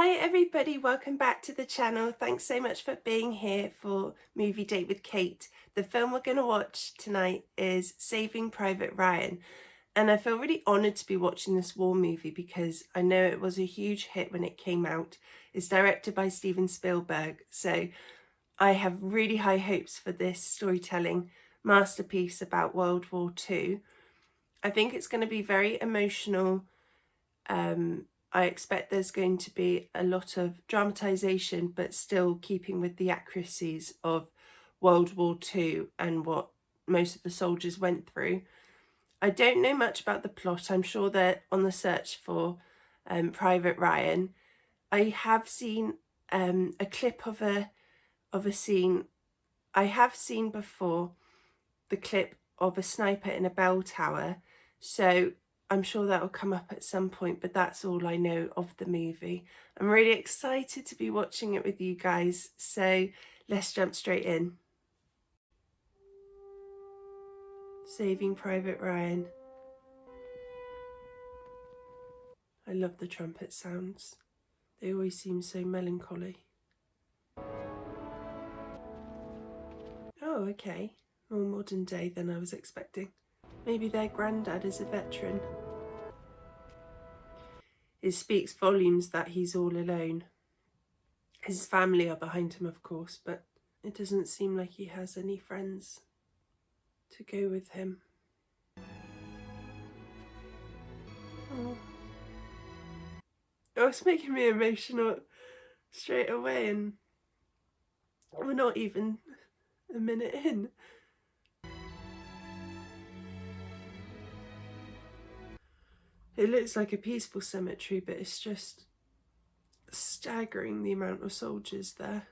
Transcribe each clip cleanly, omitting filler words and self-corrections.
Hi everybody, welcome back to the channel. Thanks so much for being here for Movie Date with Kate. The film we're going to watch tonight is Saving Private Ryan, and I feel really honoured to be watching this war movie because I know it was a huge hit when it came out. It's directed by Steven Spielberg, so I have really high hopes for this storytelling masterpiece about World War II. I think it's going to be very emotional. I expect there's going to be a lot of dramatisation, but still keeping with the accuracies of World War II and what most of the soldiers went through. I don't know much about the plot. I'm sure they're on the search for Private Ryan. I have seen a clip of a scene. I have seen before the clip of a sniper in a bell tower, so I'm sure that will come up at some point, but that's all I know of the movie. I'm really excited to be watching it with you guys, so let's jump straight in. Saving Private Ryan. I love the trumpet sounds. They always seem so melancholy. Oh, okay. More modern day than I was expecting. Maybe their granddad is a veteran. It speaks volumes that he's all alone. His family are behind him, of course, but it doesn't seem like he has any friends to go with him. Oh, it's making me emotional straight away, and we're not even a minute in. It looks like a peaceful cemetery, but it's just staggering the amount of soldiers there.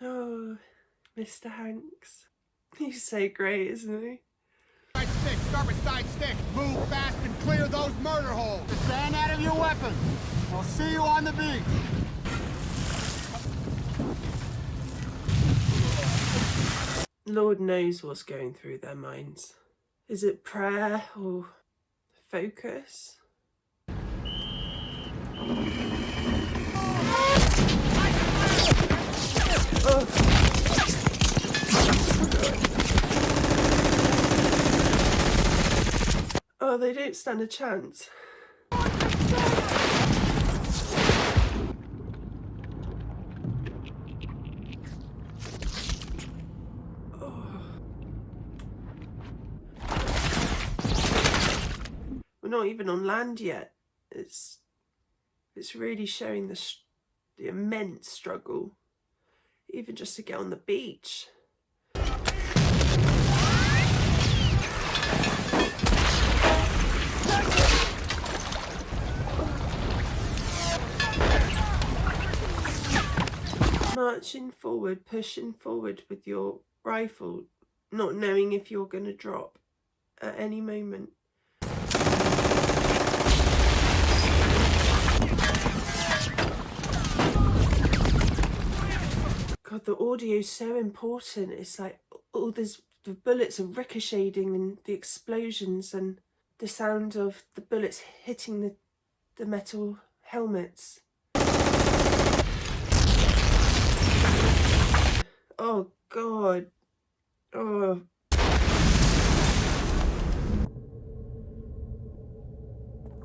Oh, Mr. Hanks. He's so great, isn't he? Side stick, start with side stick. Move fast and clear those murder holes. Stand out of your weapon. I'll see you on the beach. Lord knows what's going through their minds. Is it prayer or focus? Oh. Oh, they don't stand a chance. We're not even on land yet. It's really showing the immense struggle, even just to get on the beach. Marching forward, pushing forward with your rifle, not knowing if you're going to drop at any moment. God, the audio is so important. It's like all the bullets are ricocheting and the explosions and the sound of the bullets hitting the metal helmets. Oh God. Oh.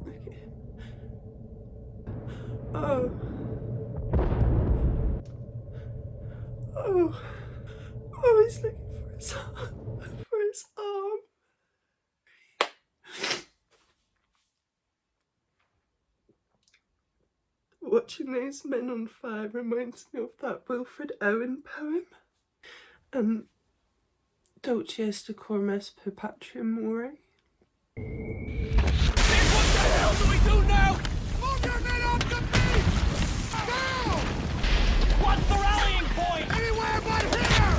Okay. Oh. Oh. Oh, he's looking for his arm. Watching those men on fire reminds me of that Wilfred Owen poem. Dulce est cormus per patrium more. What the hell do we do now? Move your men off the beach! Now! What's the rallying point? Anywhere but here!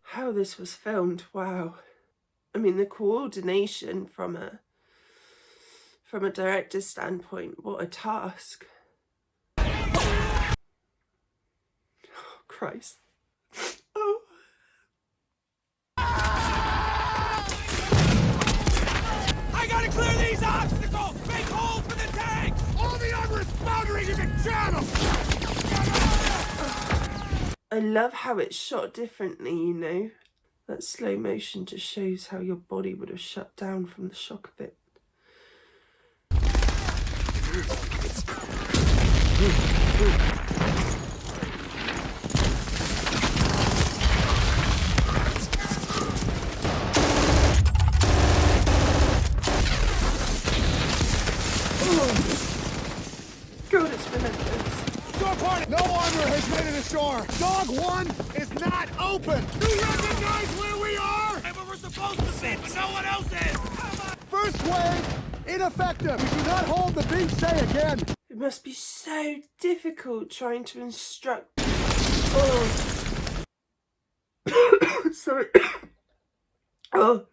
How this was filmed, wow. I mean, the coordination from a director's standpoint, what a task. Oh, Christ. Oh. I gotta clear these obstacles! Make holes for the tanks! All the others foundering in the channel! I love how it's shot differently, you know. That slow motion just shows how your body would have shut down from the shock of it. God, it's relentless. Door party! No armor has made it ashore! Dog 1 is not open! You recognize where we are? And where we're supposed to be, but no one else is! First wave, ineffective! We do not hold the beach, say again! It must be so difficult trying to instruct... Oh. Sorry. Oh.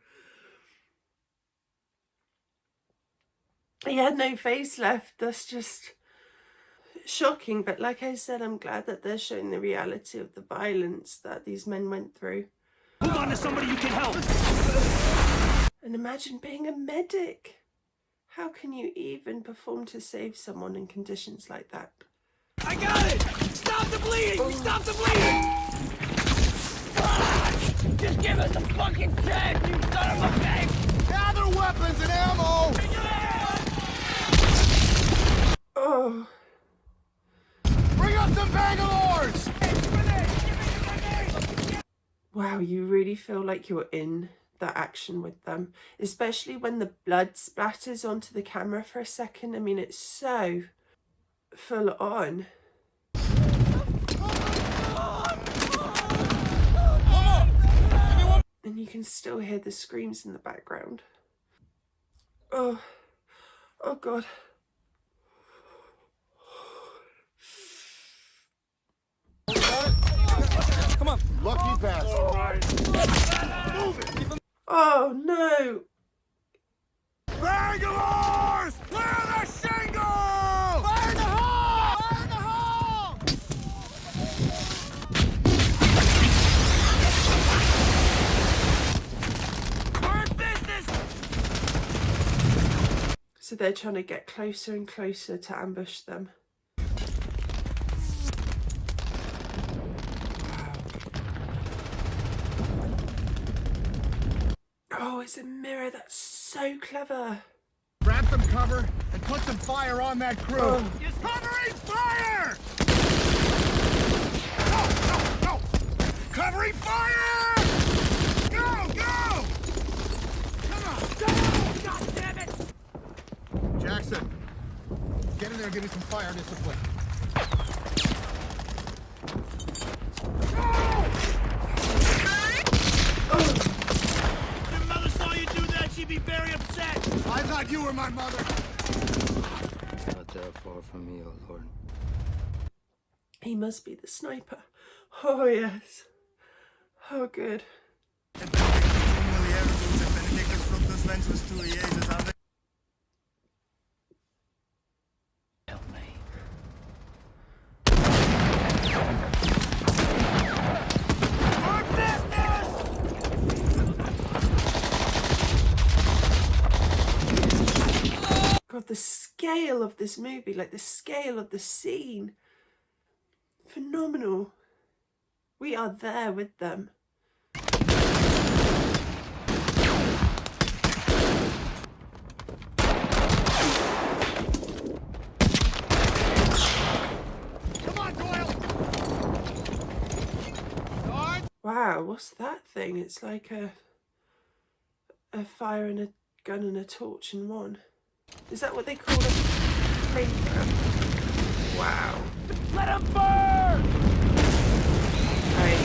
He had no face left. That's just shocking. But like I said, I'm glad that they're showing the reality of the violence that these men went through. Hold on to somebody you can help! And imagine being a medic. How can you even perform to save someone in conditions like that? I got it! Stop the bleeding! We stop the bleeding! Just give us a fucking chance, you son of a bitch! Gather weapons and ammo! Oh. Bring up some Bangalores! Wow, you really feel like you're in that action with them, especially when the blood splatters onto the camera for a second. I mean, it's so full on. And you can still hear the screams in the background. Oh, oh God. Come on, lucky bastard. All right. Move it. Oh no. Bangalores! Clear the shingle! Fire in the hole! Fire in the hole! We're in business! So they're trying to get closer and closer to ambush them. Oh, it's a mirror. That's so clever. Grab some cover and put some fire on that crew. Oh. You're covering fire! No, no, no! Covering fire! Go, go! Come on, go! God damn it! Jackson, get in there and give me some fire discipline. She'd be very upset. I thought you were my mother. Not that far from me, oh Lord. He must be the sniper. Oh, yes. Oh, good. Help me. Our business! God, the scale of this movie, like the scale of the scene. Phenomenal. We are there with them. Come on, Doyle! Guard! Wow, what's that thing? It's like a fire and a gun and a torch in one. Is that what they call a flamethrower? Wow. Let him burn! Right.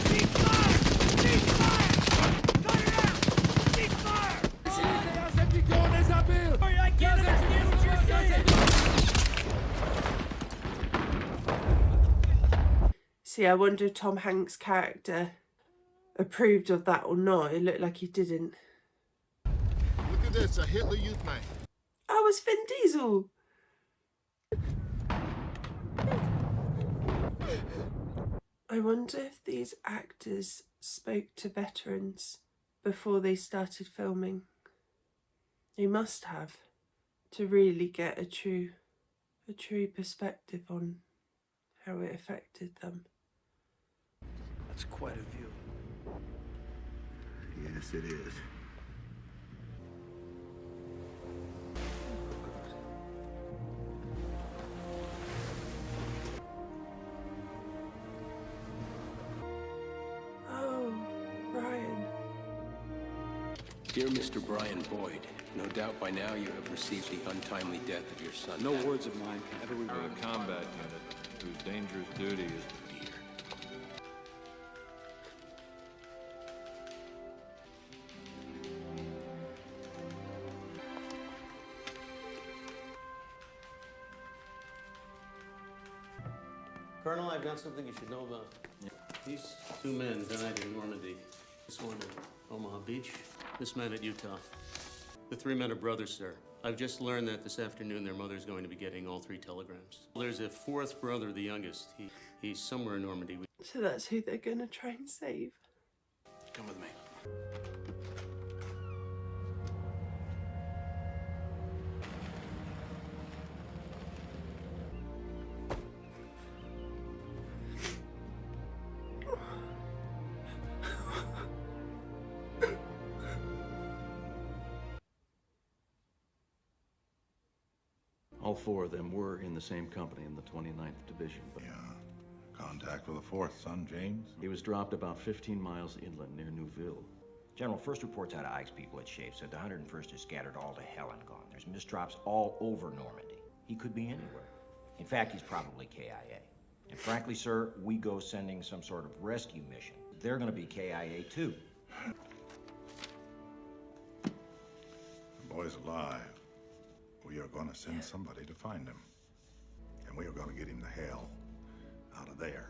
Cease fire! Cease fire! Cut it out! Cease fire! Hurry, I can't understand what you're saying! See, I wonder if Tom Hanks' character approved of that or not. It looked like he didn't. Look at this, a Hitler Youth Night. Oh, it's Vin Diesel. I wonder if these actors spoke to veterans before they started filming. They must have, to really get a true perspective on how it affected them. That's quite a view. Yes, it is. Oh, Brian. Dear Mr. Brian Boyd, no doubt by now you have received the untimely death of your son. No words of mine can ever We're reveal a combat unit whose dangerous duty is to Dear. Colonel, I've got something you should know about. These two men died in Normandy. This one at Omaha Beach, this man at Utah. The three men are brothers, sir. I've just learned that this afternoon their mother's going to be getting all three telegrams. There's a fourth brother, the youngest. He's somewhere in Normandy. So that's who they're gonna try and save. Come with me. All four of them were in the same company in the 29th Division. But Yeah. Contact with the fourth son, James? he was dropped about 15 miles inland near Neuville. General, first reports out of Ike's people at Shape said the 101st is scattered all to hell and gone. There's misdrops all over Normandy. He could be anywhere. In fact, he's probably KIA. And frankly, sir, we go sending some sort of rescue mission. They're gonna be KIA too. The boy's alive. We are gonna send somebody to find him. And we are gonna get him the hell out of there.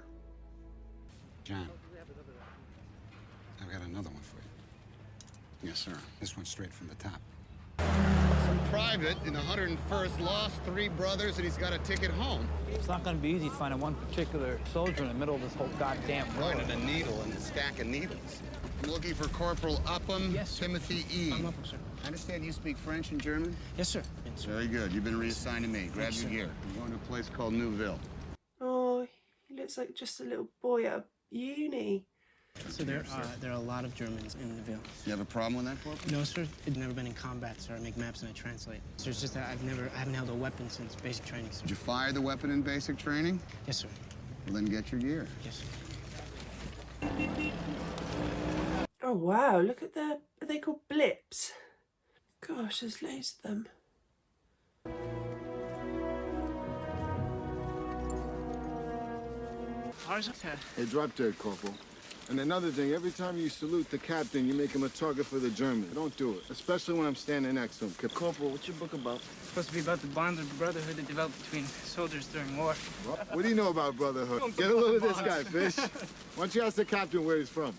John, I've got another one for you. Yes, sir. This one's straight from the top. Some private in the 101st lost three brothers and he's got a ticket home. It's not going to be easy finding one particular soldier in the middle of this whole goddamn war. Finding a needle in a stack of needles. I'm looking for Corporal Upham, Yes, sir. Timothy E. I'm Upham, sir. I understand you speak French and German? Yes, sir. Yes, sir. Very good. You've been reassigned to me. Grab Yes, your sir. gear. I'm going to a place called Neuville. Oh, he looks like just a little boy at uni. So there are a lot of Germans in Neville. You have a problem with that, Corporal? No, sir. I've never been in combat, sir. I make maps and I translate. So it's just that I haven't held a weapon since basic training, sir. Did you fire the weapon in basic training? Yes, sir. Well, then get your gear. Yes, sir. Oh wow, look at are they called blips? Gosh, there's loads of them. Ours up there. Hey, drop dead, Corporal. And another thing, every time you salute the captain, you make him a target for the Germans. Don't do it, especially when I'm standing next to him. Corporal, what's your book about? It's supposed to be about the bond of brotherhood that developed between soldiers during war. What do you know about brotherhood? Get a load of this guy, Fish. Why don't you ask the captain where he's from?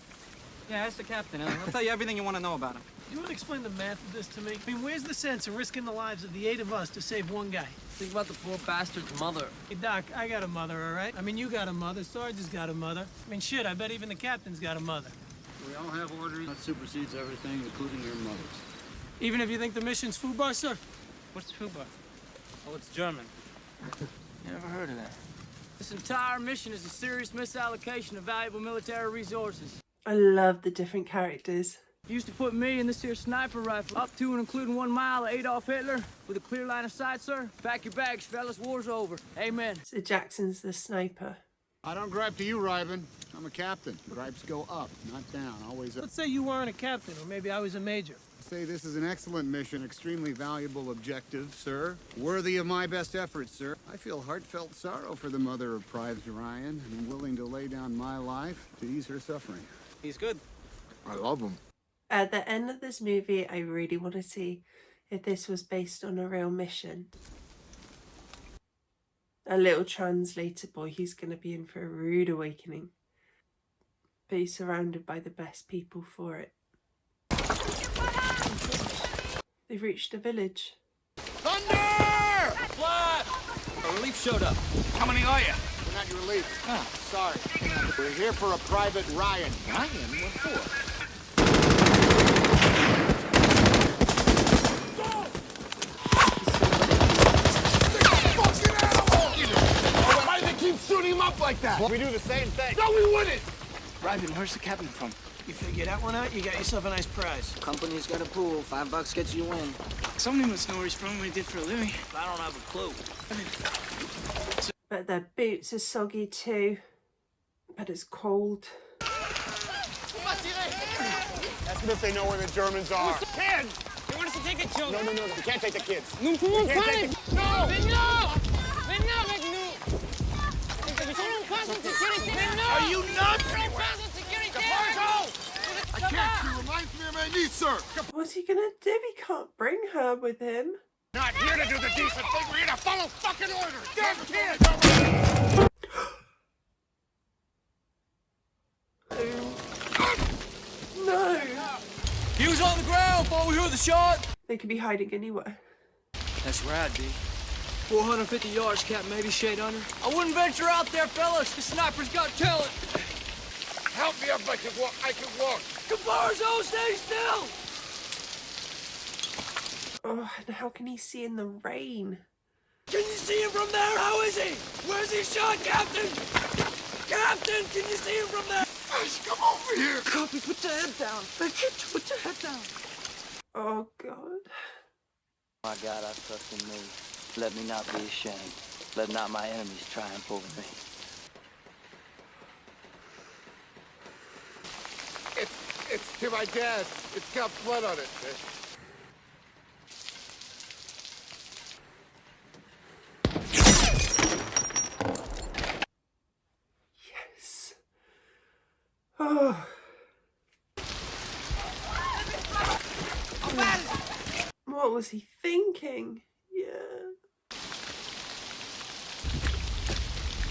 Yeah, ask the captain. I'll tell you everything you want to know about him. You want to explain the math of this to me? I mean, where's the sense of risking the lives of the 8 of us to save one guy? Think about the poor bastard's mother. Hey, Doc, I got a mother, all right? I mean, you got a mother, Sarge has got a mother. I mean, shit, I bet even the captain's got a mother. We all have orders. That supersedes everything, including your mother's. Even if you think the mission's FUBAR, sir? What's FUBAR? Oh, it's German. Never heard of that. This entire mission is a serious misallocation of valuable military resources. I love the different characters. Used to put me and this here sniper rifle up to and including 1 mile of Adolf Hitler with a clear line of sight, sir. Pack your bags, fellas. War's over. Amen. So Jackson's the sniper. I don't gripe to you, Ryben. I'm a captain. Gripes go up, not down. Always up. Let's say you weren't a captain, or maybe I was a major. Say this is an excellent mission, extremely valuable objective, sir. Worthy of my best efforts, sir. I feel heartfelt sorrow for the mother of Private Ryan, and I'm willing to lay down my life to ease her suffering. He's good. I love him. At the end of this movie, I really want to see if this was based on a real mission. A little translator boy, he's going to be in for a rude awakening. But he's surrounded by the best people for it. They've reached a village. Thunder! What? A relief showed up. How many are you? not your lead. Oh, sorry. We're here for a Private Ryan. Ryan? What for? Why do they keep shooting him up like that? We do the same thing. No, we wouldn't! Ryden, where's the captain from? You figure that one out, you got yourself a nice prize. Company's got a pool. $5 gets you in. Somebody must know where he's from, what he did for a living. I don't have a clue. But their boots are soggy too. But it's cold. Ask them if they know where the Germans are. Kids! They want us to take the children. No. You can't take the kids. No, You can't take the... No! Are you nuts? I can't. She reminds me of my niece, sir. What's he gonna do? He can't bring her with him. Not here to do the decent thing. We're here to follow fucking orders. Damn kids! No! He was on the ground before we heard the shot. They could be hiding anywhere. That's right, D. 450 yards, Captain, maybe shade under. I wouldn't venture out there, fellas. The sniper's got talent. Help me up, I can walk. Cabarzo, stay still! Oh, and how can he see in the rain? Can you see him from there? How is he? Where's he shot, Captain? Captain, can you see him from there? Fish, come over here. Copy, put your head down. Put your head down. Oh, God. My God, I trust in me. Let me not be ashamed. Let not my enemies triumph over me. It's to my dad. It's got blood on it. Yes. Oh. What was he thinking? Yeah.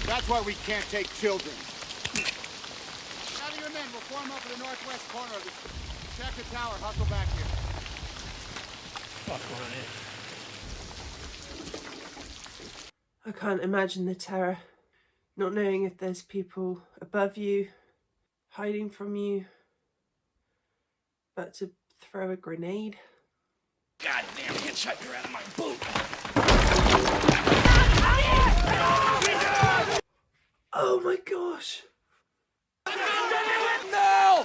That's why we can't take children. Gather your men. We'll form up in the northwest corner of this. Check the tower. Hustle back here. Fuck on it. I can't imagine the terror. Not knowing if there's people above you, hiding from you, about to throw a grenade. Goddamn hitchhiker out of my boot. Oh my gosh. No!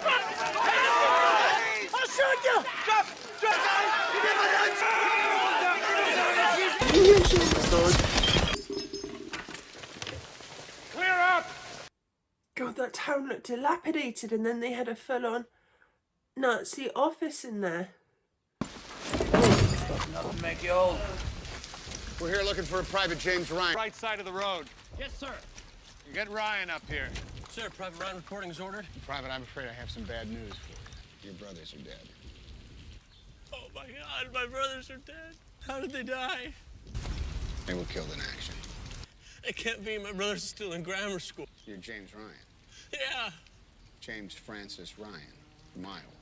I'll shoot you! Drop! Clear up! God, that town looked dilapidated, and then they had a full-on Nazi office in there. Nothing to make you old. We're here looking for a Private James Ryan. Right side of the road. Yes, sir. You get Ryan up here. Sir, Private Ryan reporting is ordered. Private, I'm afraid I have some bad news for you. Your brothers are dead. Oh my God, my brothers are dead. How did they die? They were killed in action. It can't be. My brothers are still in grammar school. You're James Ryan. Yeah. James Francis Ryan. Mile.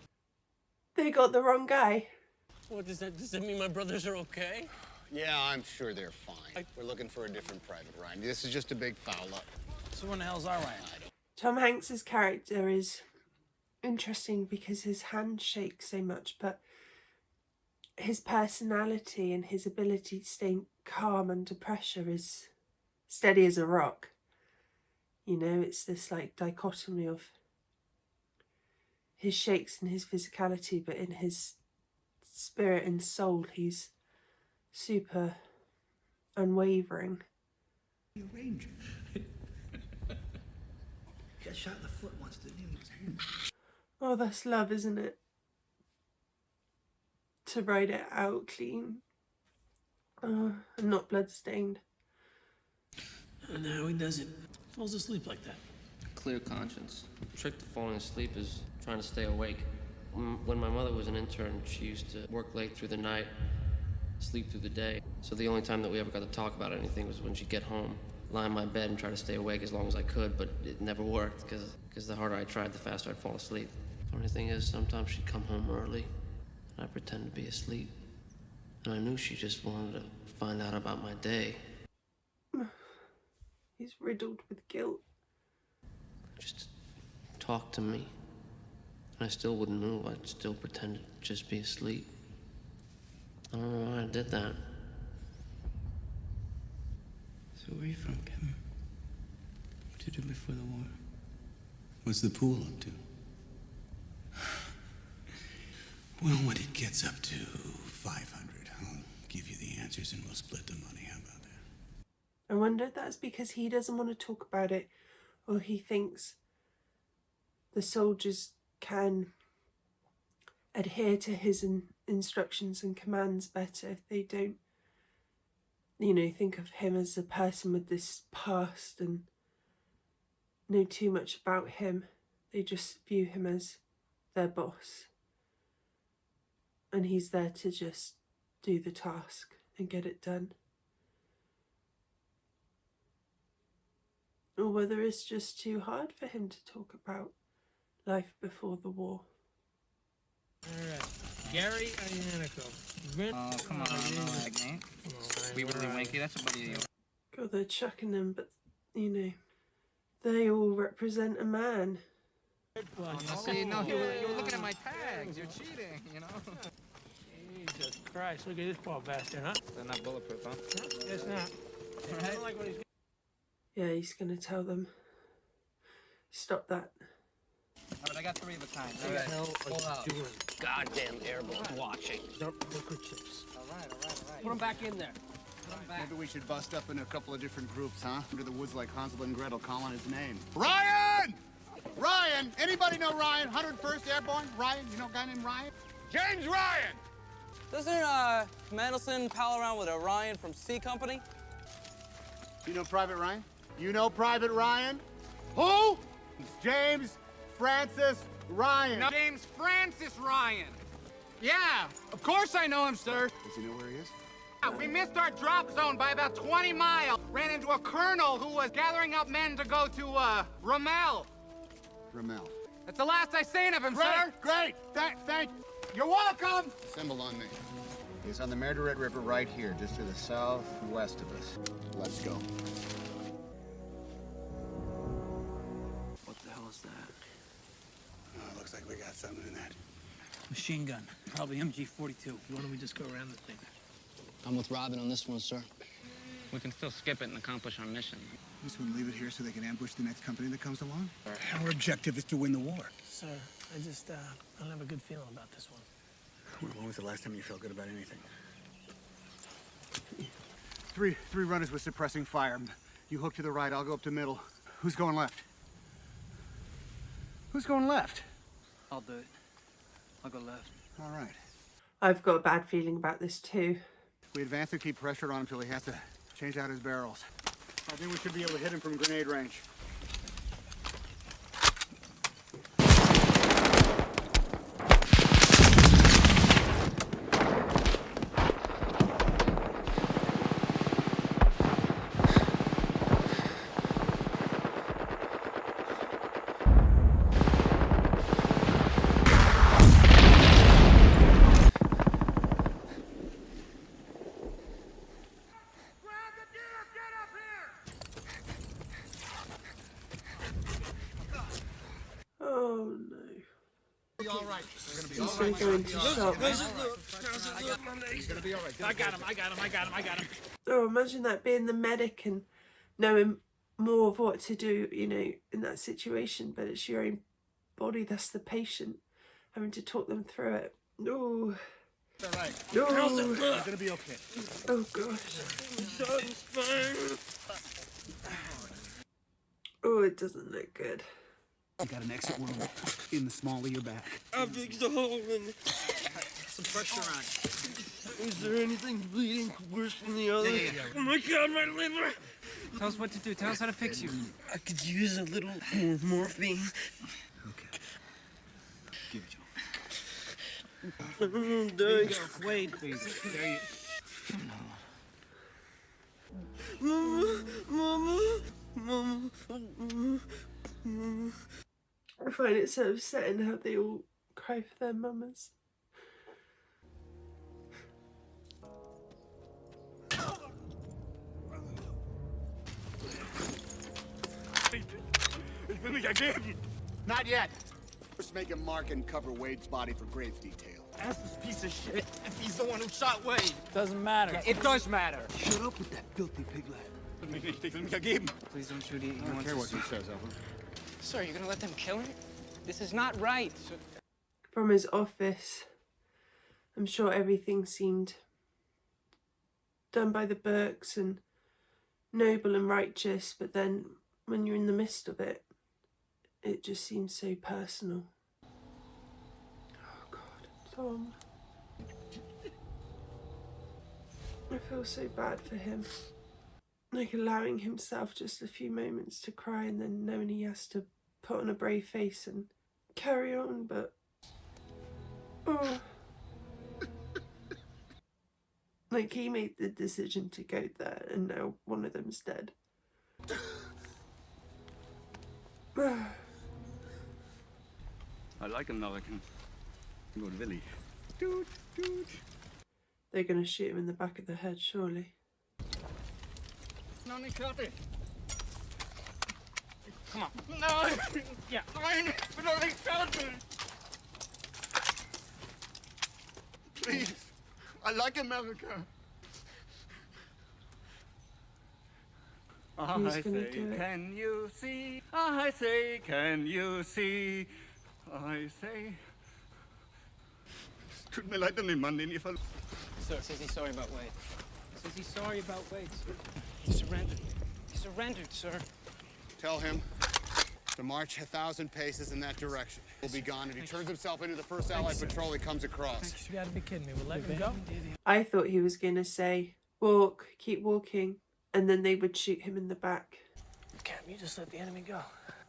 They got the wrong guy. What does that mean my brothers are okay? Yeah, I'm sure they're fine. We're looking for a different Private Ryan. This is just a big foul up. So when the hell's our Ryan? Tom Hanks's character is interesting because his hands shake so much, but his personality and his ability to stay calm under pressure is steady as a rock. You know, it's this like dichotomy of his shakes and his physicality, but in his spirit and soul, he's super unwavering. You ranger. Got shot in the foot once, didn't you? Oh, that's love, isn't it? To write it out clean. Oh, and not bloodstained. And how he does it. Falls asleep like that. Clear conscience. The trick to falling asleep is trying to stay awake. When my mother was an intern, she used to work late through the night, sleep through the day. So the only time that we ever got to talk about anything was when she'd get home, lie in my bed and try to stay awake as long as I could, but it never worked because the harder I tried, the faster I'd fall asleep. Funny thing is, sometimes she'd come home early and I'd pretend to be asleep. And I knew she just wanted to find out about my day. He's riddled with guilt. Just talk to me. And I still wouldn't move. I'd still pretend to just be asleep. I don't know why I did that. So where are you from, Kevin? What did you do before the war? What's the pool up to? Well, when it gets up to 500, I'll give you the answers and we'll split the money. How about that? I wonder if that's because he doesn't want to talk about it, or he thinks the soldiers can adhere to his instructions and commands better if they don't, you know, think of him as a person with this past and know too much about him. They just view him as their boss. And he's there to just do the task and get it done. Or whether it's just too hard for him to talk about life before the war. Alright, Gary Ianico. Oh, come on, relax, man. We really winky, that's a buddy of yours. God, they're chucking them, but, you know, they all represent a man. See, no, you were looking at my tags. You're cheating, you know? Jesus Christ, look at this poor bastard, huh? They're not bulletproof, huh? Guess not. I don't like what he's... Yeah, he's going to tell them, stop that. All right, I got 3 of a kind. What the hell are you doing? Goddamn airboat watching. Poker chips. All right. Put him back in there. Maybe we should bust up in a couple of different groups, huh? Under the woods like Hansel and Gretel calling his name. Ryan! Ryan! Anybody know Ryan? 101st Airborne? Ryan? You know a guy named Ryan? James Ryan! Doesn't Mandelson pal around with Orion from C Company? You know Private Ryan? You know Private Ryan? Who? James Francis Ryan. No, James Francis Ryan. Yeah, of course I know him, sir. Does he know where he is? We missed our drop zone by about 20 miles. Ran into a colonel who was gathering up men to go to, Rommel. Rommel. That's the last I seen of him, sir. Great! Thank you. You're welcome. Assemble on me. He's on the Margaret River right here, just to the southwest of us. Let's go. What the hell is that? Oh, looks like we got something in that. Machine gun. Probably MG-42. Why don't we just go around the thing? I'm with Robin on this one, sir. We can still skip it and accomplish our mission. Just want to leave it here so they can ambush the next company that comes along? Our objective is to win the war. Sir, I don't have a good feeling about this one. Well, when was the last time you felt good about anything? Three runners with suppressing fire. You hook to the right, I'll go up to middle. Who's going left? Who's going left? I'll do it. I'll go left. All right. I've got a bad feeling about this too. We advance and keep pressure on him until he has to change out his barrels. I think we should be able to hit him from grenade range. Oh no. All right. He's going to go into shock. He's gonna be all right. I got him. Oh, imagine that, being the medic and knowing more of what to do, you know, in that situation, but it's your own body that's the patient, having to talk them through it. No. All right. No. You're gonna be okay. Oh gosh. Oh, it doesn't look good. You got an exit wound in the small of your back. How big's the hole in it? Some pressure on. Is there anything bleeding worse than the other? Oh my God, my liver! Tell us what to do. Tell us how to fix you. I could use a little more morphine. Okay. Give it to him. I'm dying. Wait, please. There you... Mama. I find it so upsetting how they all cry for their mamas. Wade! Ich will mich ergeben! Not yet. First make him mark and cover Wade's body for grave detail. Ask this piece of shit if he's the one who shot Wade. Doesn't matter. Yeah, it does matter. Shut up with that filthy piglet. Ich will mich ergeben. Please don't shoot. I don't care what he says, Elvin. Sir, you're gonna let them kill him? This is not right. From his office, I'm sure everything seemed done by the Burkes and noble and righteous, but then when you're in the midst of it, it just seems so personal. Oh God, Tom. I feel so bad for him. Like allowing himself just a few moments to cry and then knowing he has to put on a brave face and carry on, but... Oh. Like he made the decision to go there and now one of them's dead. I like American. Good Willie. Dude, dude. They're gonna shoot him in the back of the head, surely. No, nicht fertig. Come on. No! Yeah. Nein, ich bin noch nicht fertig. Please. I like America. Who's I gonna say, do it? can you see? I say, can you see? I say... Es tut mir leid um den Mann, den ihr verloren. Sir, says he's sorry about Wade. Says he's sorry about Wade, sir. He surrendered. He surrendered, sir. Tell him to march 1,000 paces in that direction. He'll be gone if he turns himself into the first Allied patrol he comes across. You gotta be kidding me. We'll let him go? I thought he was gonna say, walk, keep walking, and then they would shoot him in the back. Cap, you just let the enemy go.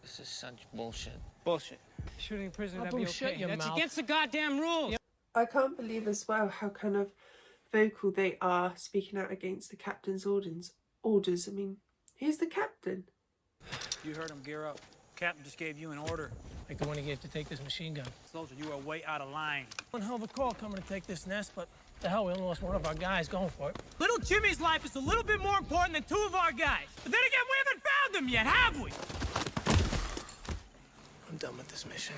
This is such bullshit. Bullshit. Shooting a prisoner, that'd be okay. Shut your That's mouth. against the goddamn rules. I can't believe as well how kind of vocal they are speaking out against the captain's orders. I mean, he's the captain. You heard him, gear up. Captain just gave you an order. Like the one he gave to take this machine gun. Soldier, you are way out of line. One hell of a call coming to take this nest, but the hell, we only lost one of our guys going for it. Little Jimmy's life is a little bit more important than two of our guys. But then again, we haven't found them yet, have we? I'm done with this mission.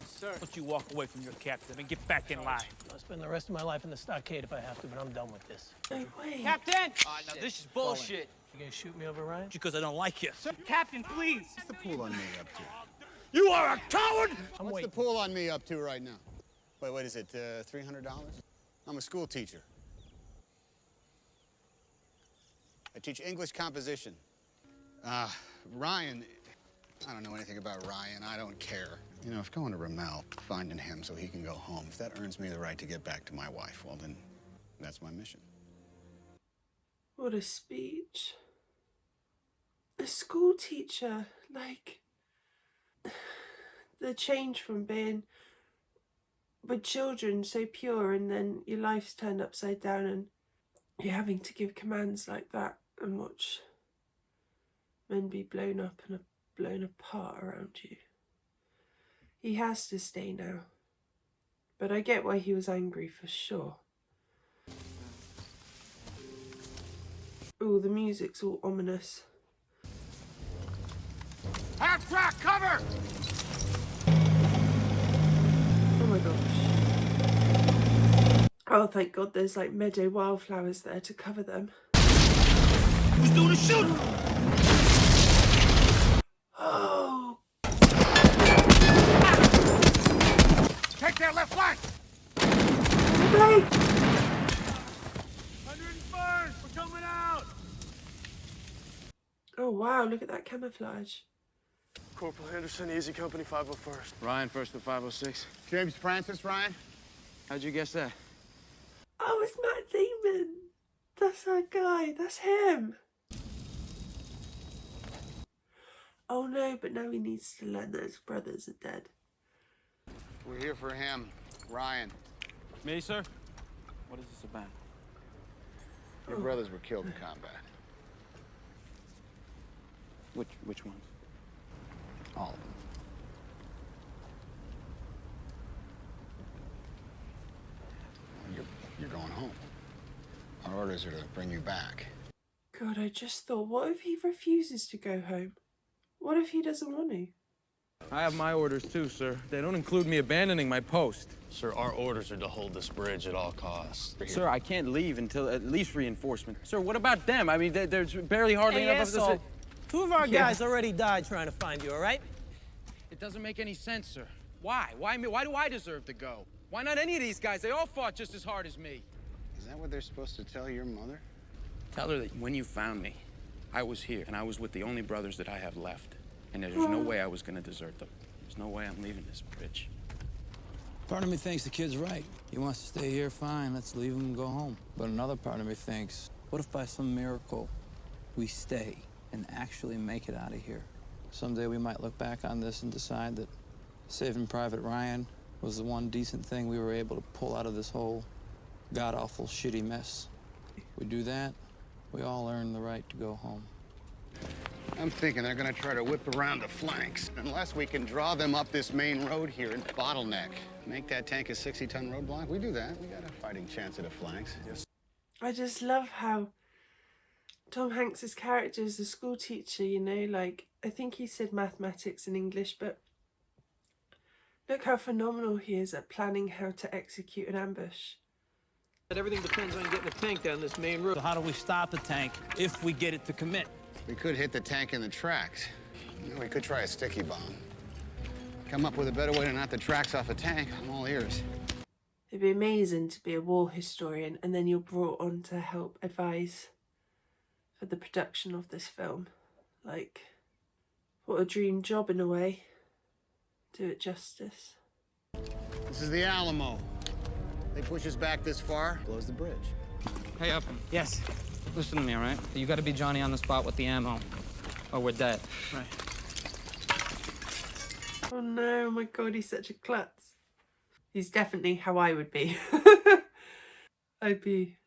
Sir. Don't you walk away from your captain and get back in line. I'll spend the rest of my life in the stockade if I have to, but I'm done with this. No way. Captain! Now this is bullshit. You gonna shoot me over, Ryan? Because I don't like you. Sir, Captain, please. What's the pool on me up to? You are a coward! What's the pool on me up to right now? Wait, what is it, $300? I'm a school teacher. I teach English composition. Ryan, I don't know anything about Ryan. I don't care. You know, if going to Ramel, finding him so he can go home, if that earns me the right to get back to my wife, well, then that's my mission. What a speech. A school teacher, like, the change from being with children so pure and then your life's turned upside down and you're having to give commands like that and watch men be blown up and blown apart around you. He has to stay now, but I get why he was angry for sure. Oh, the music's all ominous. Half track, cover! Oh my gosh. Oh, thank God there's like meadow wildflowers there to cover them. Who's doing the shooting? Oh! Take that left flank! Hey! 101st, we're coming out! Oh wow, look at that camouflage. Corporal Henderson, Easy Company 501st. Ryan, first to 506. James Francis, Ryan? How'd you guess that? Oh, it's Matt Damon. That's our guy. That's him. Oh no, but now he needs to learn that his brothers are dead. We're here for him, Ryan. Me, sir? What is this about? Your brothers were killed in combat. Which ones? All of them. You're going home. Our orders are to bring you back. God, I just thought, what if he refuses to go home? What if he doesn't want to? I have my orders too, sir. They don't include me abandoning my post. Sir, our orders are to hold this bridge at all costs. Sir, I can't leave until at least reinforcement. Sir, what about them? I mean, there's barely hardly Hey, enough of asshole. this. 2 of our guys already died trying to find you, all right? It doesn't make any sense, sir. Why? Why me? Why do I deserve to go? Why not any of these guys? They all fought just as hard as me. Is that what they're supposed to tell your mother? Tell her that when you found me, I was here, and I was with the only brothers that I have left. And there's no way I was gonna desert them. There's no way I'm leaving this bridge. Part of me thinks the kid's right. He wants to stay here, fine, let's leave him and go home. But another part of me thinks, what if by some miracle we stay and actually make it out of here? Someday we might look back on this and decide that Saving Private Ryan was the one decent thing we were able to pull out of this whole god-awful shitty mess. We do that, we all earn the right to go home. I'm thinking they're gonna try to whip around the flanks. Unless we can draw them up this main road here and bottleneck. Make that tank a 60-ton roadblock. We do that. We got a fighting chance at the flanks. Yes. I just love how Tom Hanks's character is a school teacher, you know, like, I think he said mathematics and English, but look how phenomenal he is at planning how to execute an ambush. Everything depends on getting the tank down this main road. So how do we stop the tank if we get it to commit? We could hit the tank in the tracks. You know, we could try a sticky bomb. Come up with a better way to knock the tracks off a tank. I'm all ears. It'd be amazing to be a war historian and then you're brought on to help advise for the production of this film. Like, what a dream job in a way. Do it justice. This is the Alamo. They push us back this far, blows the bridge. Hey, Upton. Yes. Listen to me, all right? You got to be Johnny on the spot with the ammo, or we're dead. Right. Oh no, my God, he's such a klutz. He's definitely how I would be. I'd be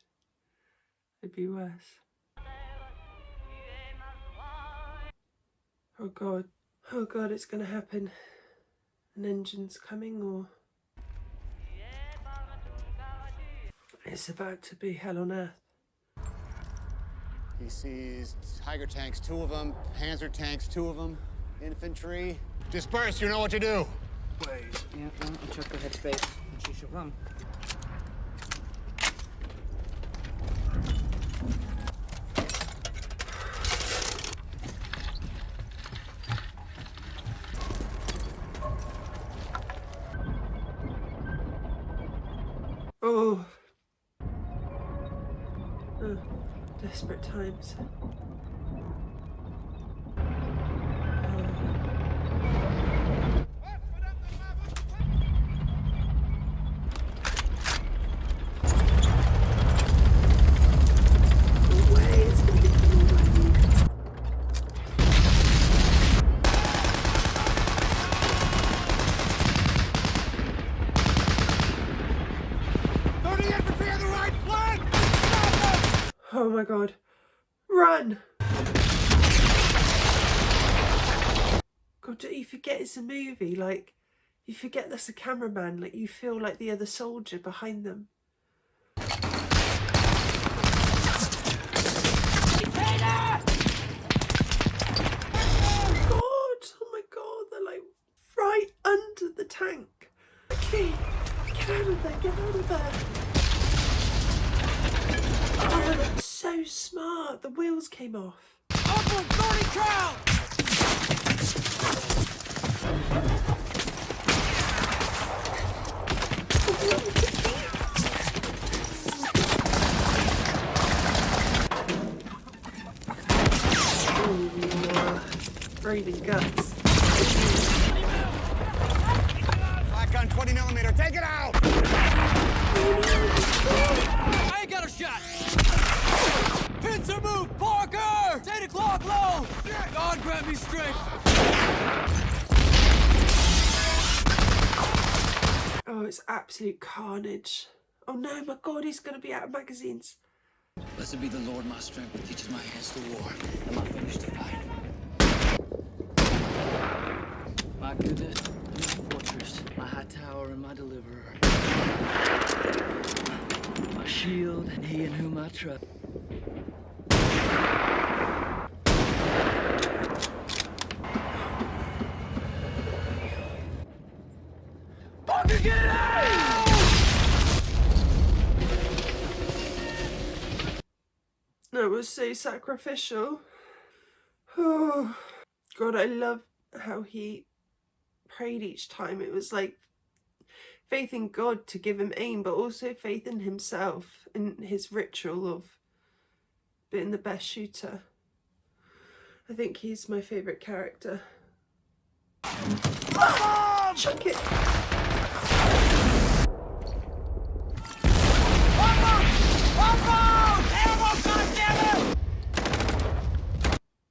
worse. Oh God. Oh God, it's gonna happen. An engine's coming, or it's about to be hell on earth. He sees Tiger tanks, 2 of them, Panzer tanks, 2 of them, infantry. Disperse, you know what to do. Wait. Yeah, I'll check her headspace, and she shall run. Oh. Desperate times. Oh my God. Run! God, don't you forget it's a movie? Like, you forget that's a cameraman. Like, you feel like the other soldier behind them. Oh my God, they're like right under the tank. Okay, get out of there, get out of there. Oh, that's so smart. The wheels came off. Upward, 30 crowd! Breathing guts. Black gun, 20mm, take it out! I ain't got a shot! Pincer move, Parker! It's 8 o'clock low! God grant me strength! Oh, it's absolute carnage. Oh no, my God, he's gonna be out of magazines. Blessed be the Lord, my strength, which teaches my hands to war and my fingers to fight. My goodness, my fortress, my high tower and my deliverer. My shield and he in whom I trust. was so sacrificial. Oh, God, I love how he prayed each time. It was like faith in God to give him aim, but also faith in himself and his ritual of being the best shooter. I think he's my favourite character. Ah! Chuck it!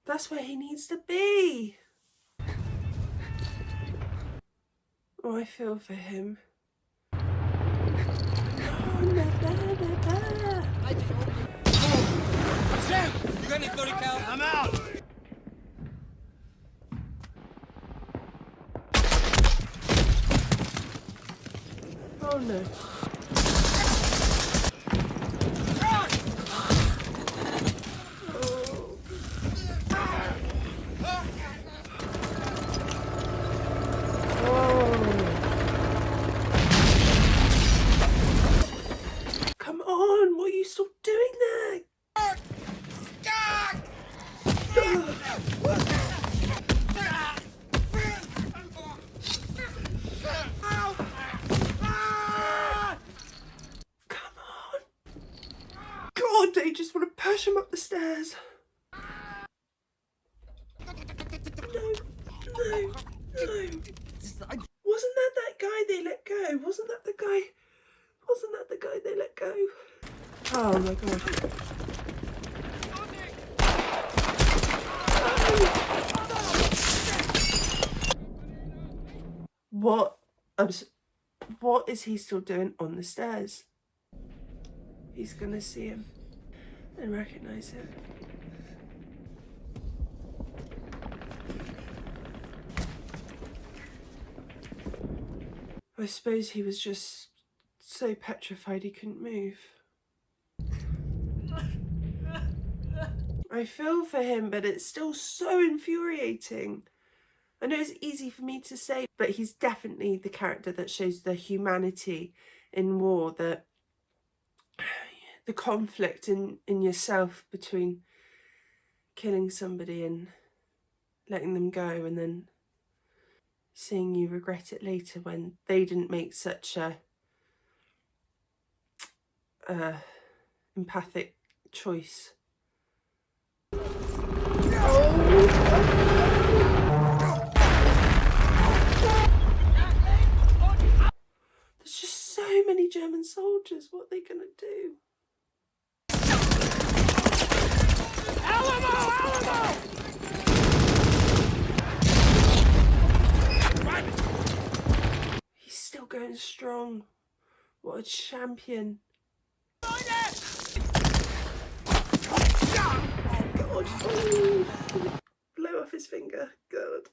That's where he needs to be. Oh, I feel for him. Sam, you got any 30 cal? I'm out. Oh no. Come on, what are you still doing there? Come on. God, they just want to push him up the stairs. No. Wasn't that guy they let go? Wasn't that the guy they let go? Oh my God. What is he still doing on the stairs? He's gonna see him and recognize him. I suppose he was just so petrified he couldn't move. I feel for him, but it's still so infuriating. I know it's easy for me to say, but he's definitely the character that shows the humanity in war, the conflict in yourself between killing somebody and letting them go, and then seeing you regret it later when they didn't make such a empathic choice. There's just so many German soldiers. What are they gonna do? Alamo! He's still going strong. What a champion. Oh, God. Oh. Blow off his finger. God.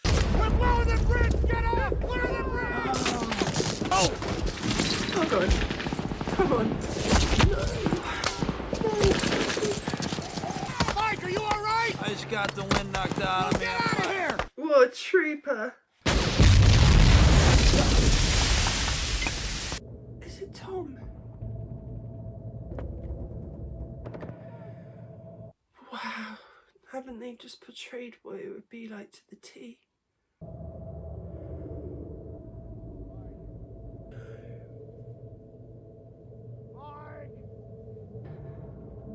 We're blowing the bridge! Get off! Clear the bridge! Oh! Oh, God. Come on. No. Mike, are you all right? I just got the wind knocked out of me. Get out of here! What a trooper. Is it Tom? Wow. Haven't they just portrayed what it would be like to the T?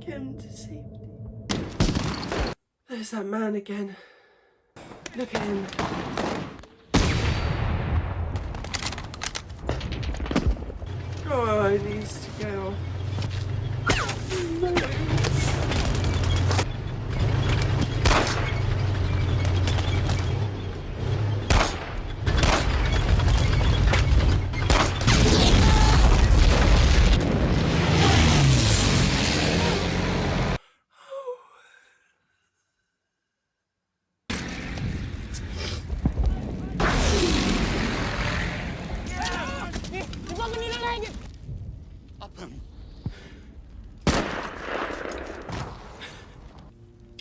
Get him to safety. There's that man again. Look at him. Oh, he needs to go off. No.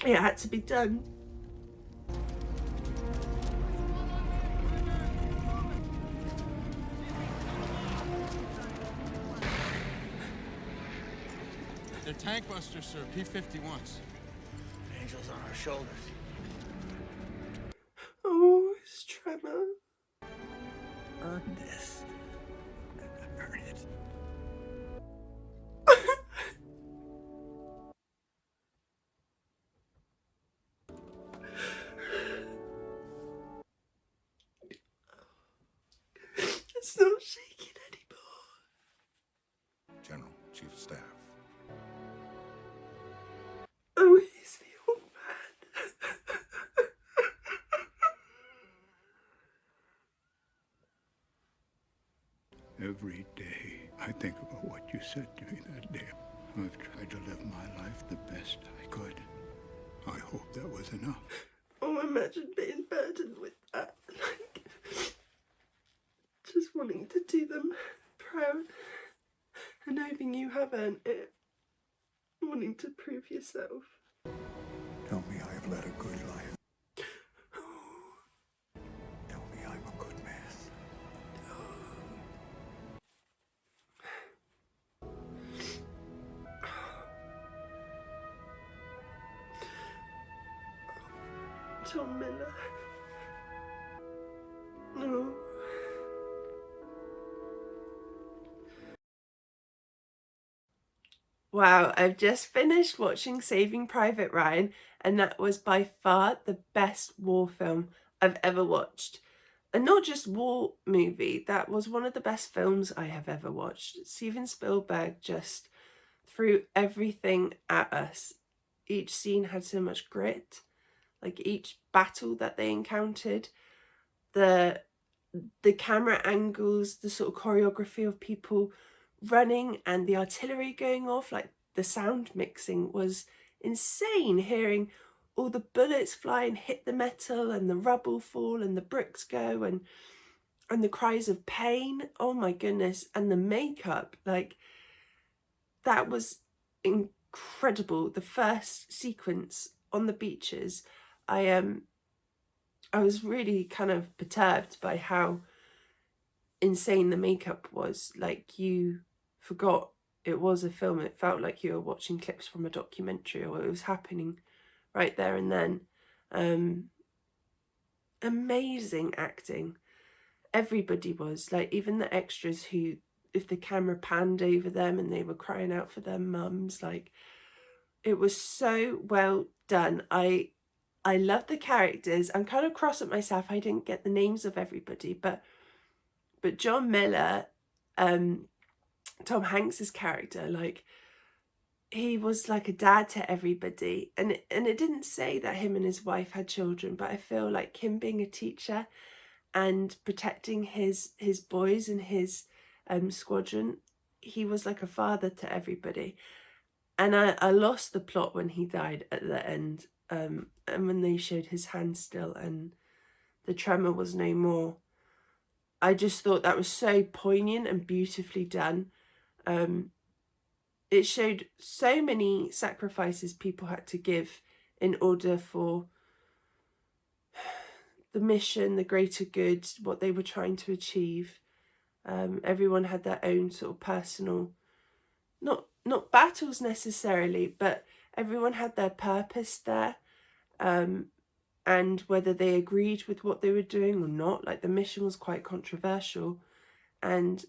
It had to be done. They're Tank buster, sir. P-51s. Angels on our shoulders. Oh, his tremor. Earn this. Earn it. It's not shaking anymore. General, Chief of Staff. Oh, he's the old man. Every day, I think about what you said to me that day. I've tried to live my life the best I could. I hope that was enough. Oh, imagine being burdened with that. Like, just wanting to do them proud and hoping you have earned it. Wanting to prove yourself. Tell me I have led a good life. Tell me I'm a good man. Tom Miller. No. Wow, I've just finished watching Saving Private Ryan, and that was by far the best war film I've ever watched. And not just war movie, that was one of the best films I have ever watched. Steven Spielberg just threw everything at us. Each scene had so much grit, like each battle that they encountered, the camera angles, the sort of choreography of people running and the artillery going off, like the sound mixing was insane, hearing all the bullets fly and hit the metal and the rubble fall and the bricks go and the cries of pain. Oh my goodness. And the makeup, like, that was incredible. The first sequence on the beaches, I was really kind of perturbed by how insane the makeup was. Like, you forgot it was a film. It felt like you were watching clips from a documentary, or it was happening right there and then. Amazing acting. Everybody was, like, even the extras who, if the camera panned over them and they were crying out for their mums, like, it was so well done. I love the characters. I'm kind of cross at myself I didn't get the names of everybody, but John Miller, Tom Hanks's character, like, he was like a dad to everybody, and it didn't say that him and his wife had children, but I feel like him being a teacher and protecting his boys and his squadron, he was like a father to everybody. And I lost the plot when he died at the end, and when they showed his hand still and the tremor was no more. I just thought that was so poignant and beautifully done. It showed so many sacrifices people had to give in order for the mission, the greater good, what they were trying to achieve. Everyone had their own sort of personal, not battles necessarily, but everyone had their purpose there. And whether they agreed with what they were doing or not, like, the mission was quite controversial, and,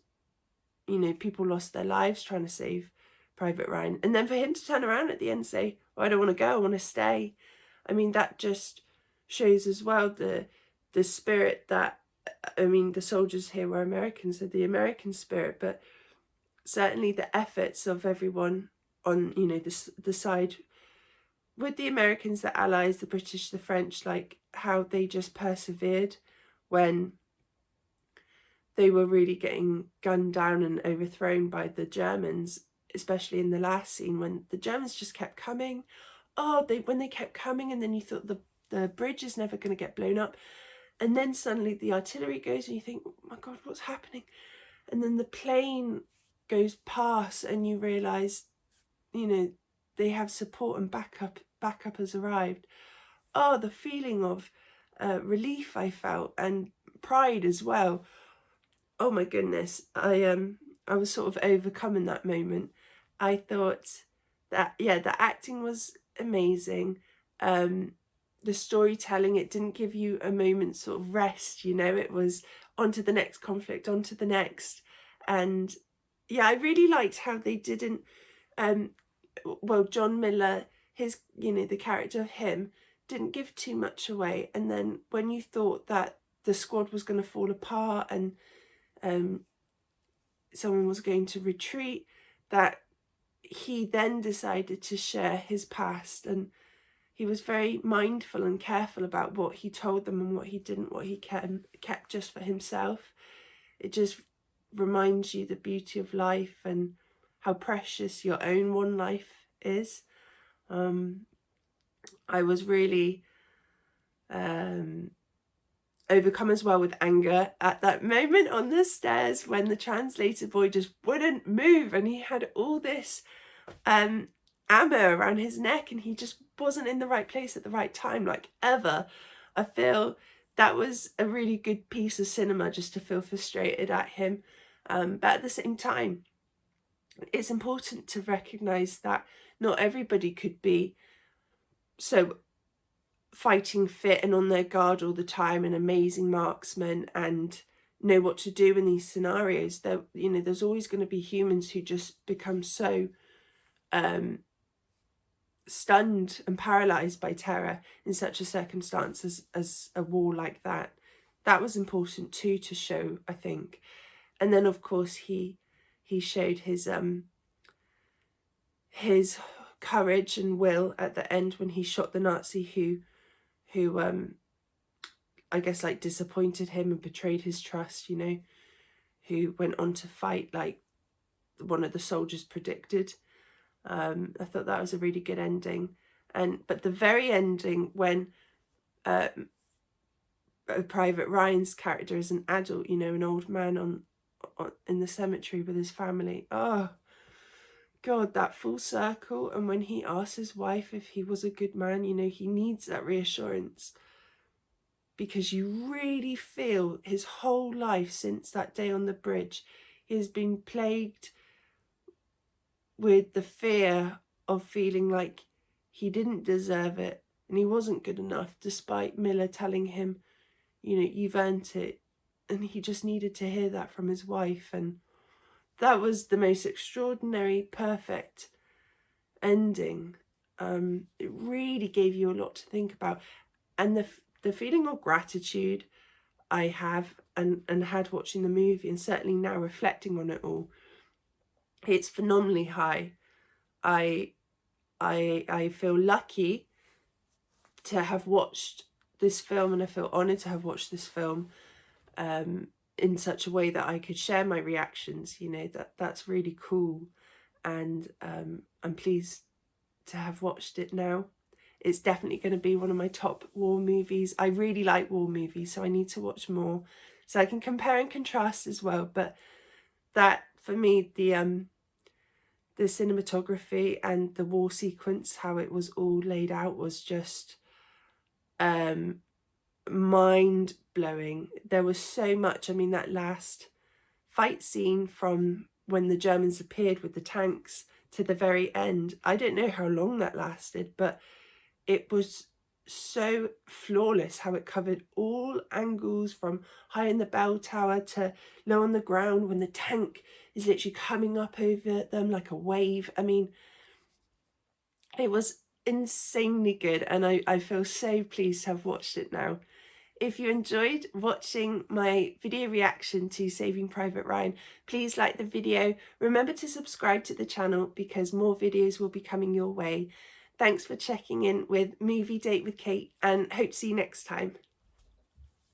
you know, people lost their lives trying to save Private Ryan. And then for him to turn around at the end and say, well, I don't want to go, I want to stay. I mean, that just shows as well the spirit that, I mean, the soldiers here were Americans, so the American spirit, but certainly the efforts of everyone on, you know, the side with the Americans, the Allies, the British, the French, like, how they just persevered when they were really getting gunned down and overthrown by the Germans, especially in the last scene when the Germans just kept coming. When they kept coming, and then you thought the bridge is never going to get blown up. And then suddenly the artillery goes and you think, oh my God, what's happening? And then the plane goes past and you realise, you know, they have support and backup has arrived. Oh, the feeling of relief I felt, and pride as well. Oh my goodness, I was sort of overcome in that moment. I thought the acting was amazing. The storytelling, it didn't give you a moment's sort of rest, you know, it was on to the next conflict, on to the next. And yeah, I really liked how they didn't, well, John Miller, his, you know, the character of him didn't give too much away. And then when you thought that the squad was going to fall apart and someone was going to retreat, that he then decided to share his past, and he was very mindful and careful about what he told them and what he didn't, what he kept just for himself. It just reminds you the beauty of life and how precious your own one life is. I was really overcome as well with anger at that moment on the stairs when the translator boy just wouldn't move, and he had all this ammo around his neck and he just wasn't in the right place at the right time, like ever. I feel that was a really good piece of cinema, just to feel frustrated at him. But at the same time, it's important to recognise that not everybody could be so fighting fit and on their guard all the time, and amazing marksmen and know what to do in these scenarios. There, you know, there's always going to be humans who just become so stunned and paralyzed by terror in such a circumstance as a war like that. That was important too to show, I think. And then of course he showed his courage and will at the end when he shot the Nazi who I guess like disappointed him and betrayed his trust, you know, who went on to fight like one of the soldiers predicted. I thought that was a really good ending. But the very ending when Private Ryan's character is an adult, you know, an old man in the cemetery with his family. Oh God, that full circle. And when he asks his wife if he was a good man, you know, he needs that reassurance, because you really feel his whole life since that day on the bridge, he has been plagued with the fear of feeling like he didn't deserve it and he wasn't good enough, despite Miller telling him, you know, you've earned it. And he just needed to hear that from his wife. And that was the most extraordinary, perfect ending. It really gave you a lot to think about. And the feeling of gratitude I have and had watching the movie, and certainly now reflecting on it all, it's phenomenally high. I feel lucky to have watched this film, and I feel honoured to have watched this film in such a way that I could share my reactions. You know, that's really cool, and I'm pleased to have watched it now. It's definitely going to be one of my top war movies. I really like war movies, so I need to watch more so I can compare and contrast as well. But that, for me, the cinematography and the war sequence, how it was all laid out, was just mind-blowing. There was so much. I mean, that last fight scene from when the Germans appeared with the tanks to the very end, I don't know how long that lasted, but it was so flawless how it covered all angles, from high in the bell tower to low on the ground when the tank is literally coming up over them like a wave. I mean, it was insanely good, and I feel so pleased to have watched it now. If you enjoyed watching my video reaction to Saving Private Ryan, please like the video. Remember to subscribe to the channel because more videos will be coming your way. Thanks for checking in with Movie Date with Kate, and hope to see you next time.